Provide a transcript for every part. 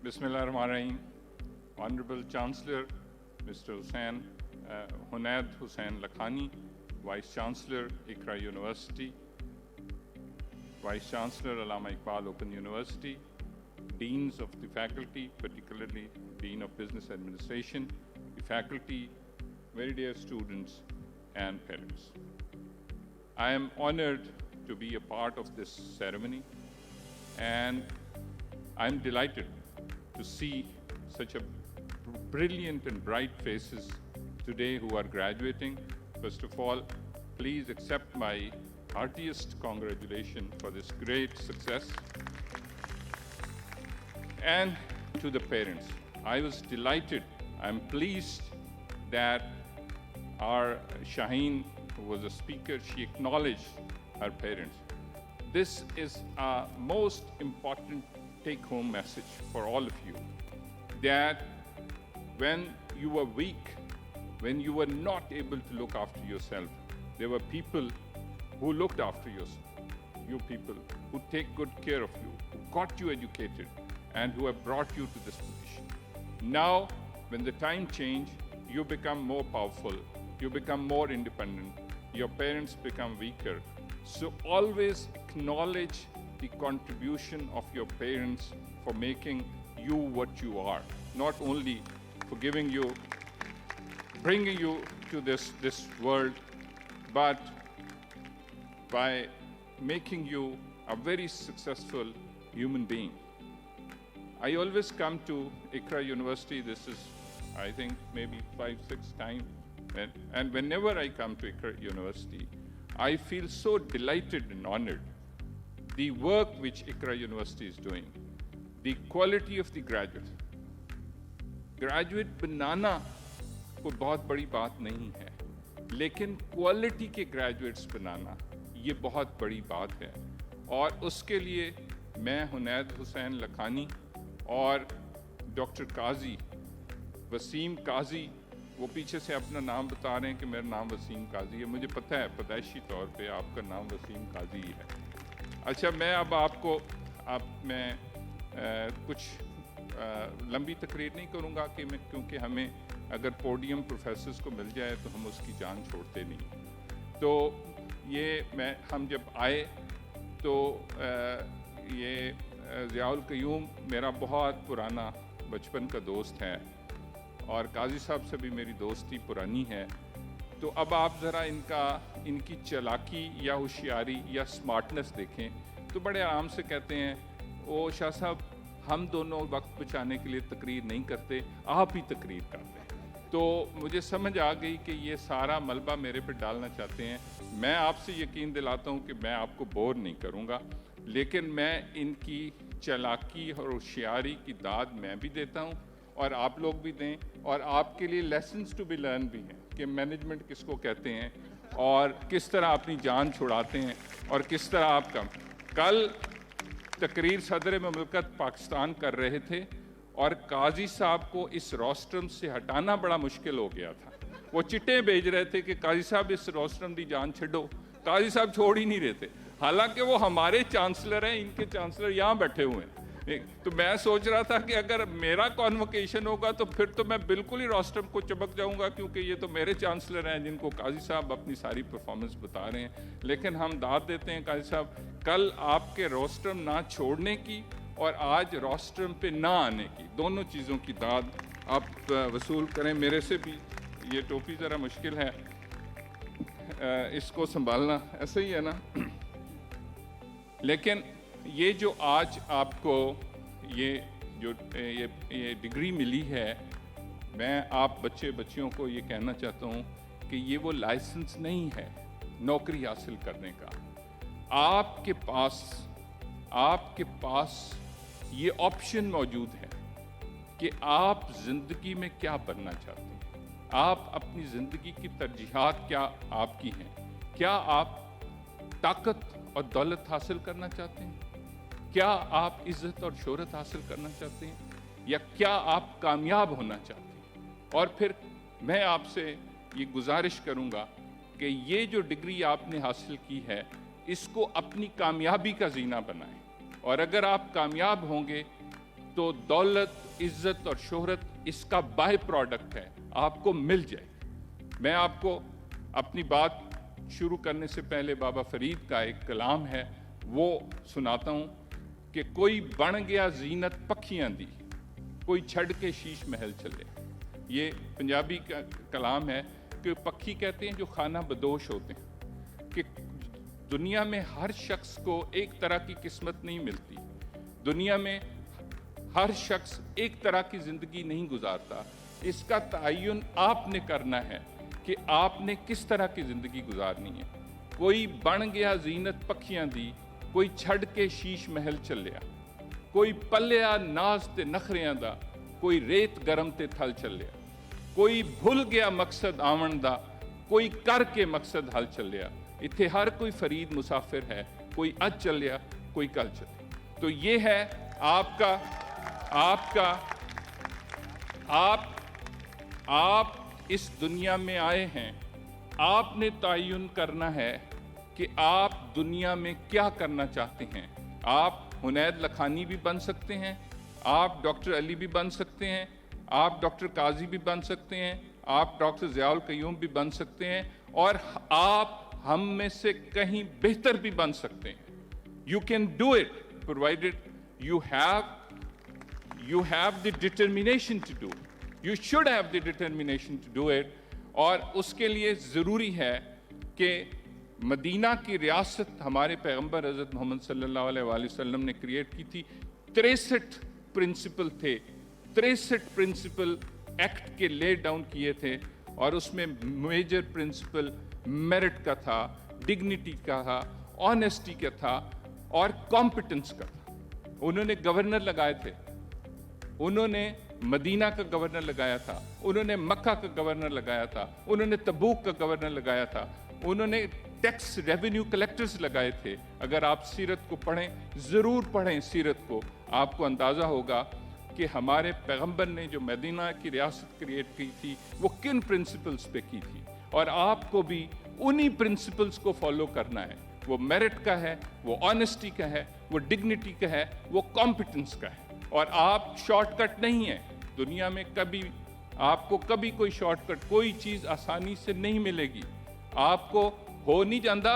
Bismillahirrahmanirrahim. Honorable Chancellor, Mr. Hunaid Hussain Lakhani, Vice Chancellor, Iqra University, Vice Chancellor, Allama Iqbal Open University, Deans of the faculty, particularly Dean of Business Administration, the faculty, very dear students, and parents. I am honored to be a part of this ceremony, and I'm delighted to see such a brilliant and bright faces today who are graduating. First of all, please accept my heartiest congratulations for this great success. And to the parents, I was delighted, I'm pleased that our Shaheen, who was a speaker, she acknowledged her parents. This is a most important take-home message for all of you, that when you were weak, when you were not able to look after yourself, there were people who looked after you people, who take good care of you, who got you educated, and who have brought you to this position. Now, when the time changed, you become more powerful, you become more independent, your parents become weaker. So always acknowledge the contribution of your parents for making you what you are, not only for giving you, bringing you to this world, but by making you a very successful human being. I always come to Iqra University, this is, I think, maybe 5-6 times, and whenever I come to Iqra University, I feel so delighted and honored. The work which Iqra University is doing, the quality of the graduates. Graduate बनाना कोई बहुत बड़ी बात नहीं है, लेकिन quality के graduates बनाना ये बहुत बड़ी बात है। और उसके लिए मैं हुनैद हुसैन लखानी और डॉक्टर काजी वसीम काजी, वो पीछे से अपना नाम बता रहे हैं कि मेरा नाम वसीम काजी है, मुझे पता है पैदाइशी तौर पे आपका नाम वसीम काजी है। अच्छा, मैं अब मैं कुछ लंबी तकरीर नहीं करूँगा क्योंकि हमें अगर पोडियम प्रोफेसर्स को मिल जाए तो हम उसकी जान छोड़ते नहीं। तो हम जब आए तो ये ज़ियाउल क़य्यूम मेरा बहुत पुराना बचपन का दोस्त है और काजी साहब से भी मेरी दोस्ती पुरानी है। तो अब आप ज़रा इनकी चालाकी या होशियारी या स्मार्टनेस देखें तो बड़े आराम से कहते हैं, ओ शाह साहब हम दोनों वक्त बचाने के लिए तकरीर नहीं करते, आप ही तकरीर करते हैं। तो मुझे समझ आ गई कि ये सारा मलबा मेरे पे डालना चाहते हैं। मैं आपसे यकीन दिलाता हूँ कि मैं आपको बोर नहीं करूँगा, लेकिन मैं इनकी चालाकी और होशियारी की दाद मैं भी देता हूँ और आप लोग भी दें, और आपके लिए लेसन्स टू बी लर्न भी हैं कि मैनेजमेंट किसको कहते हैं और किस तरह अपनी जान छुड़ाते हैं और किस तरह आपका। कल तकरीर सदर ममलकत पाकिस्तान कर रहे थे और काजी साहब को इस रोस्ट्रम से हटाना बड़ा मुश्किल हो गया था। वो चिट्टे भेज रहे थे कि काजी साहब इस रोस्ट्रम की जान छो, काजी साहब छोड़ ही नहीं रहे थे, हालांकि वो हमारे चांसलर हैं, इनके चांसलर यहाँ बैठे हुए हैं। तो मैं सोच रहा था कि अगर मेरा कॉन्वोकेशन होगा तो फिर तो मैं बिल्कुल ही रोस्ट्रम को चमक जाऊंगा, क्योंकि ये तो मेरे चांसलर हैं जिनको काजी साहब अपनी सारी परफॉर्मेंस बता रहे हैं। लेकिन हम दाद देते हैं काजी साहब, कल आपके रोस्ट्रम ना छोड़ने की और आज रोस्ट्रम पे ना आने की, दोनों चीज़ों की दाद आप वसूल करें। मेरे से भी ये टोपी ज़रा मुश्किल है, इसको संभालना ऐसे ही है ना। लेकिन ये जो आज आपको ये डिग्री मिली है, मैं आप बच्चियों को ये कहना चाहता हूँ कि ये वो लाइसेंस नहीं है नौकरी हासिल करने का। आपके पास ये ऑप्शन मौजूद है कि आप ज़िंदगी में क्या बनना चाहते हैं, आप अपनी ज़िंदगी की तरजीहात क्या आपकी हैं, क्या आप ताकत और दौलत हासिल करना चाहते हैं, क्या आप इज़्ज़त और शोहरत हासिल करना चाहते हैं, या क्या आप कामयाब होना चाहते हैं। और फिर मैं आपसे ये गुजारिश करूँगा कि ये जो डिग्री आपने हासिल की है इसको अपनी कामयाबी का जीना बनाएं, और अगर आप कामयाब होंगे تو दौलत, इज्जत और शोहरत इसका बाय प्रोडक्ट है, आपको मिल जाए। मैं आपको अपनी बात शुरू करने से पहले बाबा फरीद का एक कलाम है वो सुनाता हूँ कि कोई बन गया जीनत पखियां दी, कोई छड़ के शीश महल चले। ये पंजाबी का कलाम है कि पक्षी कहते हैं जो खाना बदोश होते हैं, कि दुनिया में हर शख्स को एक तरह की किस्मत नहीं मिलती, दुनिया में हर शख्स एक तरह की ज़िंदगी नहीं गुजारता। इसका तयन आपने करना है कि आपने किस तरह की ज़िंदगी गुजारनी है। कोई बन गया जीनत पखियां दी, कोई छड़ के शीश महल चलिया, कोई पलिया नाज ते नखरियां दा, कोई रेत गरम ते थल चलिया, कोई भुल गया मकसद आवन दा, कोई करके मकसद हल चलिया। इत्थे हर कोई फरीद मुसाफिर है, कोई अज चलिया कोई कल चले। तो ये है आपका आप इस दुनिया में आए हैं, आपने तयन करना है कि आप दुनिया में क्या करना चाहते हैं। आप हुनैद लखानी भी बन सकते हैं, आप डॉक्टर अली भी बन सकते हैं, आप डॉक्टर काजी भी बन सकते हैं, आप डॉक्टर ज़ियाउल क़य्यूम भी बन सकते हैं, और आप हम में से कहीं बेहतर भी बन सकते हैं। You can do it provided you have the determination to do. You should have the determination to do it. और उसके लिए ज़रूरी है कि मदीना की रियासत हमारे पैगंबर हज़रत मोहम्मद सल्लल्लाहु अलैहि वसल्लम ने क्रिएट की थी। 63 प्रिंसिपल थे, 63 प्रिंसिपल एक्ट के ले डाउन किए थे, और उसमें मेजर प्रिंसिपल मेरिट का था, डिग्निटी का था, ऑनेस्टी का था और कॉम्पिटेंस का था। उन्होंने गवर्नर लगाए थे, उन्होंने मदीना का गवर्नर लगाया था, उन्होंने मक्का का गवर्नर लगाया था, उन्होंने तबूक का गवर्नर लगाया था, उन्होंने टैक्स रेवेन्यू कलेक्टर्स लगाए थे। अगर आप सीरत को पढ़ें, ज़रूर पढ़ें सीरत को, आपको अंदाज़ा होगा कि हमारे पैगंबर ने जो मदीना की रियासत क्रिएट की थी वो किन प्रिंसिपल्स पे की थी, और आपको भी उन्हीं प्रिंसिपल्स को फॉलो करना है। वो मेरिट का है, वो ऑनेस्टी का है, वो डिग्निटी का है, वो कॉम्पिटेंस का है। और आप शॉर्टकट नहीं है दुनिया में, आपको कभी कोई शॉर्टकट, कोई चीज़ आसानी से नहीं मिलेगी। आपको हो नहीं जाता,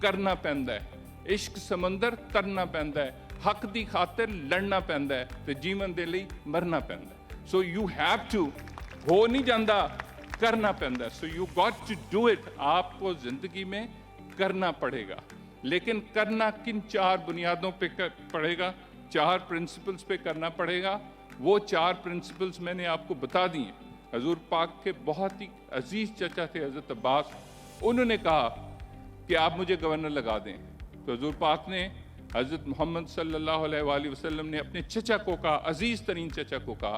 करना पैंदा है। इश्क समंदर तरना पैंदा है, हक दी खातिर लड़ना पैंदा है, ते जीवन दे लई मरना पैंदा है। सो यू हैव टू, हो नहीं जाता, करना पैंदा है। So you got to do it. आपको जिंदगी में करना पड़ेगा, लेकिन करना किन 4 बुनियादों पे पड़ेगा, 4 प्रिंसिपल्स पे करना पड़ेगा। वो 4 प्रिंसिपल्स मैंने आपको बता दिए। हजूर पाक के बहुत ही अजीज चचा थे हज़रत अब्बास, उन्होंने कहा कि आप मुझे गवर्नर लगा दें, तो हजूर पाक ने, हज़रत मोहम्मद सल्लल्लाहु अलैहि वसल्लम ने अपने चचा को कहा, अजीज़ तरीन चचा को कहा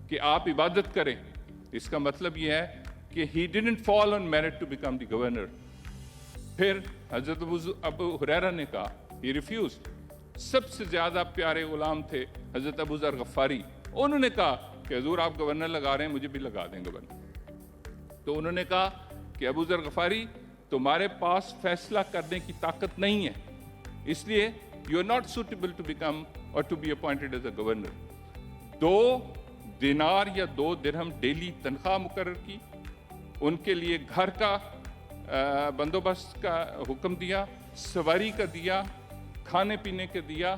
कि आप इबादत करें। इसका मतलब ये है कि he didn't fall on merit to become the governor. फिर हज़रत अबू हुरैरा ने कहा, ही रिफ्यूज्ड। सबसे ज़्यादा प्यारे गुलाम थे हज़रत अबू ज़र गफ़ारी, उन्होंने कहा कि हजूर आप गवर्नर लगा रहे हैं, मुझे भी लगा दें गवर्नर। तो उन्होंने कहा कि अबू ज़र गफ़ारी, तुम्हारे पास फैसला करने की ताकत नहीं है, इसलिए you are not suitable to become और to be appointed as a governor. 2 दिनार या 2 दिरहम डेली तनख्वाह मुकर्रर की, उनके लिए घर का बंदोबस्त का हुक्म दिया, सवारी का दिया, खाने पीने का दिया,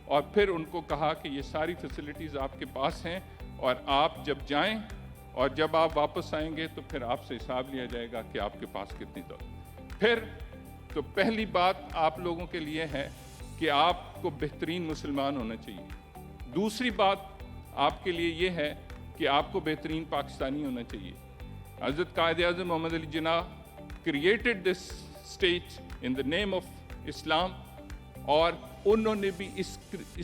और फिर उनको कहा कि ये सारी फैसिलिटीज़ आपके पास हैं, और आप जब जाएं और जब आप वापस आएंगे तो फिर आपसे हिसाब लिया जाएगा कि आपके पास कितनी दौलत। फिर तो पहली बात आप लोगों के लिए है कि आपको बेहतरीन मुसलमान होना चाहिए। दूसरी बात आपके लिए ये है कि आपको बेहतरीन पाकिस्तानी होना चाहिए। हज़रत Quaid-e-Azam Mohammad Ali Jinnah created this state in the name of Islam, और उन्होंने भी इस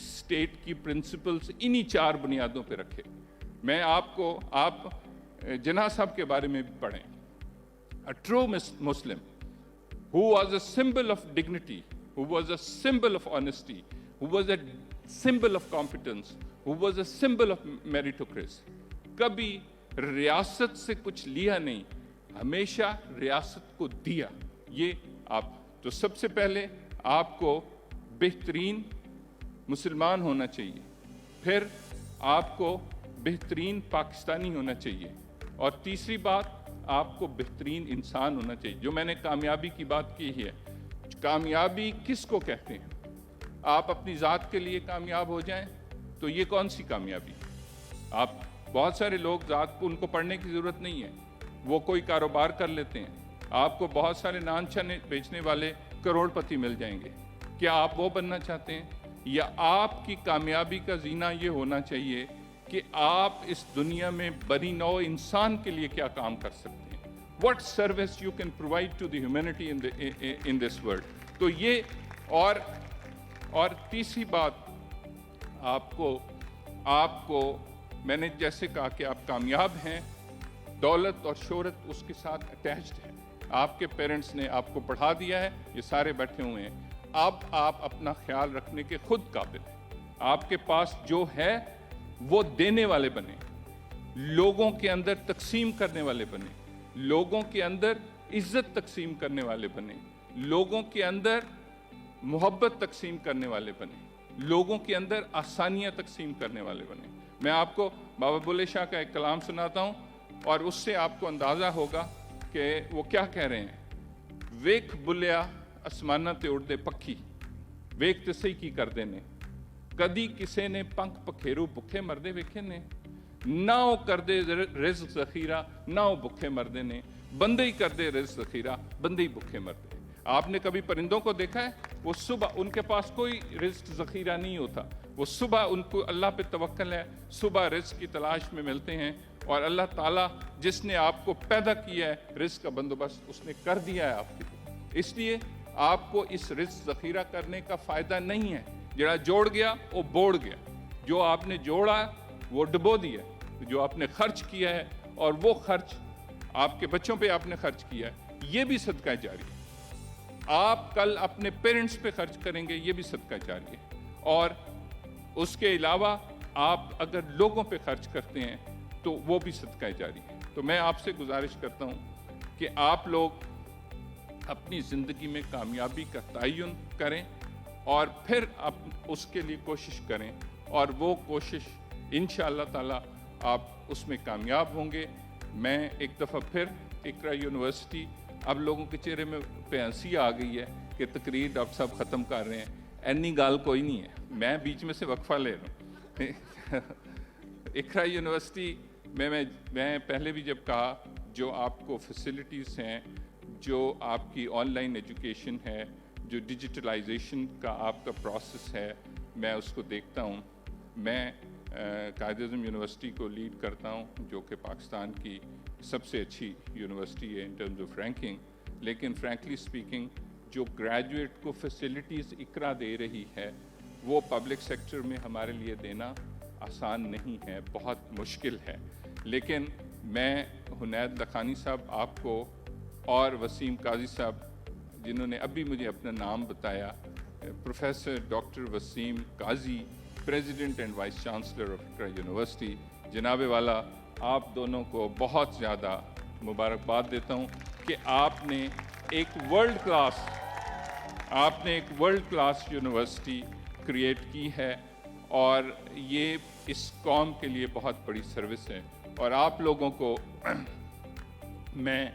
स्टेट की प्रिंसिपल्स इन्हीं 4 बुनियादों पे रखे। मैं आपको, आप जिन्नाह साहब के बारे में भी पढ़ें। A true Muslim who was a symbol of dignity, who was a symbol of honesty, who was a symbol of competence, who was a symbol of meritocracy. कभी रियासत से कुछ लिया नहीं, हमेशा रियासत को दिया। ये आप, तो सबसे पहले आपको बेहतरीन मुसलमान होना चाहिए। फिर آپ کو بہترین پاکستانی ہونا چاہیے، اور تیسری بات آپ کو بہترین انسان ہونا چاہیے۔ جو میں نے کامیابی کی بات کی ہے، کامیابی کس کو کہتے ہیں؟ آپ اپنی ذات کے لیے کامیاب ہو جائیں تو یہ کون سی کامیابی؟ آپ بہت سارے لوگ ذات کو ان کو پڑھنے کی ضرورت نہیں ہے، وہ کوئی کاروبار کر لیتے ہیں، آپ کو بہت سارے نان چنے بیچنے والے کروڑ پتی مل جائیں گے۔ کیا آپ وہ بننا چاہتے ہیں؟ یا آپ کی کامیابی کا زینہ یہ ہونا چاہیے کہ آپ اس دنیا میں بنی نوع انسان کے لیے کیا کام کر سکتے ہیں؟ What service you can provide to the humanity in this world؟ تو یہ اور تیسری بات آپ کو میں نے جیسے کہا کہ آپ کامیاب ہیں، دولت اور شہرت اس کے ساتھ اٹیچڈ ہے۔ آپ کے پیرنٹس نے آپ کو پڑھا دیا ہے، یہ سارے بیٹھے ہوئے ہیں، اب آپ اپنا خیال رکھنے کے خود قابل ہیں۔ آپ کے پاس جو ہے وہ دینے والے بنے، لوگوں کے اندر تقسیم کرنے والے بنے، لوگوں کے اندر عزت تقسیم کرنے والے بنے، لوگوں کے اندر محبت تقسیم کرنے والے بنے، لوگوں کے اندر آسانیاں تقسیم کرنے والے بنے۔ میں آپ کو بابا بلے شاہ کا ایک کلام سناتا ہوں اور اس سے آپ کو اندازہ ہوگا کہ وہ کیا کہہ رہے ہیں۔ ویک بلیا اسمانہ تے اڑ دے پکھی، ویک تے صحیح کی کر دینے، کدی کسے نے پنکھ پکھیرو بکھے مردے ویکھے نے، نہ وہ کر دے رزق ذخیرہ نہ وہ بکھے مردے نے، بندے ہی کر دے رزق ذخیرہ بندے ہی بکھے مردے۔ آپ نے کبھی پرندوں کو دیکھا ہے؟ وہ صبح ان کے پاس کوئی رزق ذخیرہ نہیں ہوتا، وہ صبح ان کو اللہ پہ توکل ہے، صبح رزق کی تلاش میں ملتے ہیں، اور اللہ تعالیٰ جس نے آپ کو پیدا کیا ہے رزق کا بندوبست اس نے کر دیا ہے آپ کے لیے۔ اس لیے آپ کو اس رزق ذخیرہ کرنے کا فائدہ نہیں ہے۔ جڑا جوڑ گیا وہ بوڑ گیا، جو آپ نے جوڑا وہ ڈبو دیا، جو آپ نے خرچ کیا ہے اور وہ خرچ آپ کے بچوں پہ آپ نے خرچ کیا ہے، یہ بھی صدقہ جاری ہے۔ آپ کل اپنے پیرنٹس پہ خرچ کریں گے، یہ بھی صدقہ جاری ہے۔ اور اس کے علاوہ آپ اگر لوگوں پہ خرچ کرتے ہیں تو وہ بھی صدقہ جاری ہے۔ تو میں آپ سے گزارش کرتا ہوں کہ آپ لوگ اپنی زندگی میں کامیابی کا تعین کریں اور پھر اس کے لیے کوشش کریں، اور وہ کوشش انشاءاللہ تعالیٰ آپ اس میں کامیاب ہوں گے۔ میں ایک دفعہ پھر اقرا یونیورسٹی، اب لوگوں کے چہرے میں پہ ہنسی آ گئی ہے کہ تقریر ڈاکٹر صاحب ختم کر رہے ہیں، اینی گال کوئی نہیں ہے، میں بیچ میں سے وقفہ لے رہا ہوں۔ اقرا یونیورسٹی میں پہلے بھی جب کہا، جو آپ کو فیسلٹیز ہیں، جو آپ کی آن لائن ایجوکیشن ہے، جو ڈیجیٹلائزیشن کا آپ کا پروسیس ہے، میں اس کو دیکھتا ہوں۔ میں قائد اعظم یونیورسٹی کو لیڈ کرتا ہوں، جو کہ پاکستان کی سب سے اچھی یونیورسٹی ہے ان ٹرمز آف رینکنگ، لیکن فرینکلی اسپیکنگ جو گریجویٹ کو فیسلٹیز اقرا دے رہی ہے وہ پبلک سیکٹر میں ہمارے لیے دینا آسان نہیں ہے، بہت مشکل ہے۔ لیکن میں حنید لکھانی صاحب آپ کو اور وسیم قاضی صاحب، جنہوں نے ابھی مجھے اپنا نام بتایا، professor doctor Wasim Qazi, president and vice chancellor of Iqra university, جناب والا، آپ دونوں کو بہت زیادہ مبارکباد دیتا ہوں کہ آپ نے ایک ورلڈ کلاس یونیورسٹی کریٹ کی ہے، اور یہ اس قوم کے لیے بہت بڑی سروس ہے۔ اور آپ لوگوں کو میں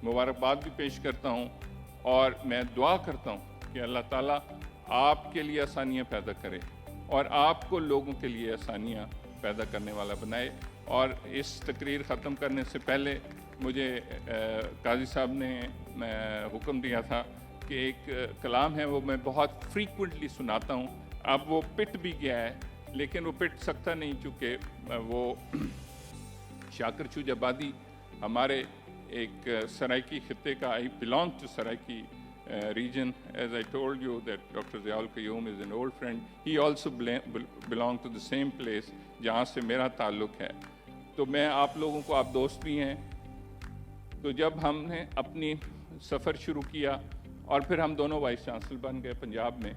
مبارکباد بھی پیش کرتا ہوں، اور میں دعا کرتا ہوں کہ اللہ تعالیٰ آپ کے لیے آسانیاں پیدا کرے اور آپ کو لوگوں کے لیے آسانیاں پیدا کرنے والا بنائے۔ اور اس تقریر ختم کرنے سے پہلے مجھے قاضی صاحب نے حکم دیا تھا کہ ایک کلام ہے، وہ میں بہت فریکوینٹلی سناتا ہوں، اب وہ پٹ بھی گیا ہے لیکن وہ پٹ سکتا نہیں، چونکہ وہ شاکر چوج آبادی ہمارے ایک سرائکی خطے کا، I belong to Saraiki region. As I told you that Dr. Ziaul Qayyum is an old friend. He also belonged to the same place جہاں سے میرا تعلق ہے۔ تو میں آپ لوگوں کو، آپ دوست بھی ہیں، تو جب ہم نے اپنی سفر شروع کیا اور پھر ہم دونوں وائس چانسلر بن گئے پنجاب میں،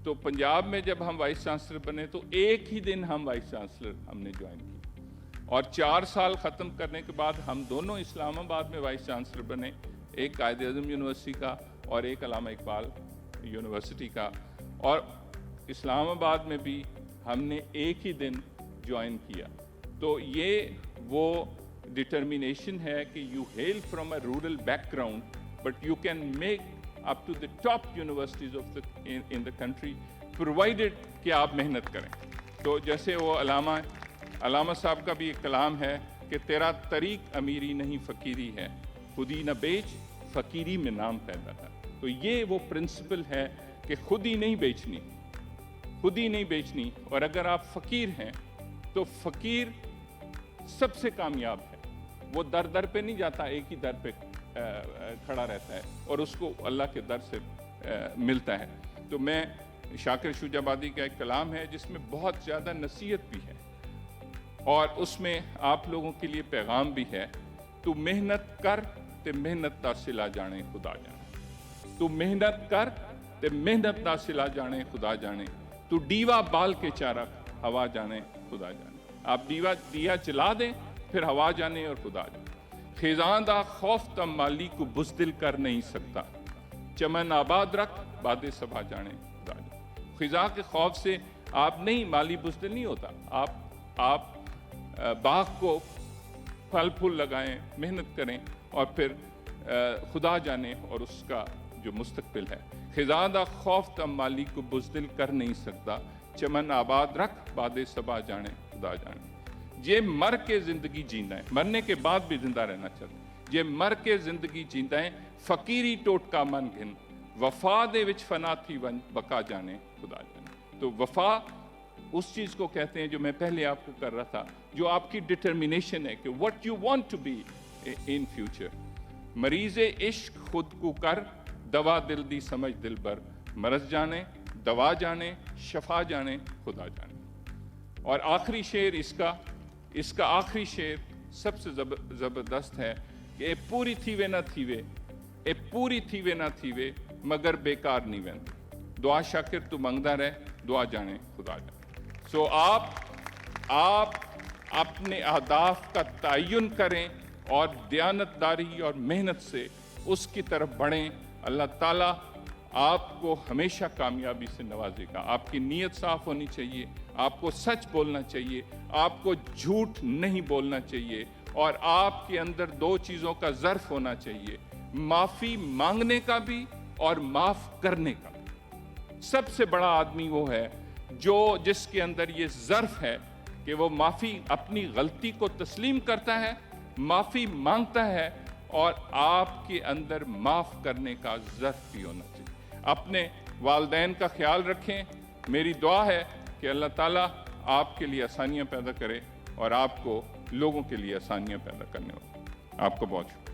تو پنجاب میں جب ہم وائس چانسلر بنے تو ایک ہی دن ہم وائس چانسلر ہم نے جوائن کی، اور 4 سال ختم کرنے کے بعد ہم دونوں اسلام آباد میں وائس چانسلر بنے، ایک قائد اعظم یونیورسٹی کا اور ایک علامہ اقبال یونیورسٹی کا۔ اور اسلام آباد میں بھی ہم نے ایک ہی دن ज्वाइन किया। तो ये वो डिटर्मिनेशन है कि you hail from a rural background but you can make up to the top universities of in the country provided कि आप मेहनत करें। तो जैसे वो अलामा साहब का भी एक कलाम है कि तेरा तरीक अमीरी नहीं फ़कीरी है, खुदी न बेच फ़कीरी में नाम पैदा कर। तो ये वो प्रिंसिपल है कि खुद ही नहीं बेचनी, खुद ही नहीं बेचनी। और अगर आप फ़कीर हैं तो फ़कीर सबसे कामयाब है। वो दर दर पे नहीं जाता, एक ही दर पे खड़ा रहता है और उसको अल्लाह के दर से मिलता है। तो मैं शाकिर शुजाबादी का एक कलाम है जिसमें बहुत ज़्यादा नसीहत भी है और उसमें आप लोगों के लिए पैगाम भी है। तू मेहनत कर ते मेहनत दा सिला जाने खुदा जाने, तू मेहनत कर ते मेहनत दा सिला जाने खुदा जाने, तू दीवा बाल के चारा हवा जाने खुदा जाने। आप दिया जला दें फिर हवा जाने और खुदा जाने। खिजां दा खौफ तम माली को बुज़दिल कर नहीं सकता, चमन आबाद रख बादे सबा जाने खुदा जाने। खिजा के खौफ से आप नहीं, माली बुज़दिल नहीं होता। आप बाग को फल फूल लगाएं, मेहनत करें और फिर खुदा जाने और उसका जो मुस्तकबिल है। खिजा दा खौफ तम माली को बुज़दिल कर नहीं सकता, चमन आबाद रख बादे सबा जाने खुदा जाने। जे मर के जिंदगी जींदा है, मरने के बाद भी जिंदा रहना चाहिए। जे मर के जिंदगी जींदा है, फकीरी टोटका मन घिन, वफा दे विच फना थी वन बका जाने खुदा जाने। तो वफा उस चीज़ को कहते हैं जो मैं पहले आपको कर रहा था, जो आपकी डिटर्मिनेशन है कि what you want to be in future. मरीज़े इश्क खुद को कर, दवा दिल दी समझ दिल बर, मरज जाने दवा जाने शफा जाने खुदा जाने। और आखिरी शेर इसका आखिरी शेर सबसे ज़बरदस्त है कि ए पूरी थीवे ना थीवे, ए पूरी थीवे ना थीवे, मगर बेकार नहीं वेंदे। दुआ शाकिर तू मंगदा रहे, दुआ जाने खुदा जाने। सो आप अपने अहदाफ का तयन करें और दयानतदारी और मेहनत से उसकी तरफ बढ़ें। अल्लाह ताला आपको हमेशा कामयाबी से नवाजेगा। आपकी नीयत साफ होनी चाहिए, आपको सच बोलना चाहिए, आपको झूठ नहीं बोलना चाहिए और आपके अंदर दो चीज़ों का ज़र्फ होना चाहिए, माफ़ी मांगने का भी और माफ़ करने का भी। सबसे बड़ा आदमी वो है जिसके अंदर ये ज़र्फ है कि वो माफ़ी, अपनी गलती को तस्लीम करता है, माफ़ी मांगता है और आपके अंदर माफ़ करने का ज़र्फ भी होना चाहिए। अपने वालदैन का ख्याल रखें। मेरी दुआ है कि अल्लाह ताला आपके लिए आसानियाँ पैदा करे और आपको लोगों के लिए आसानियाँ पैदा करने वाले। आपको बहुत शुक्रिया।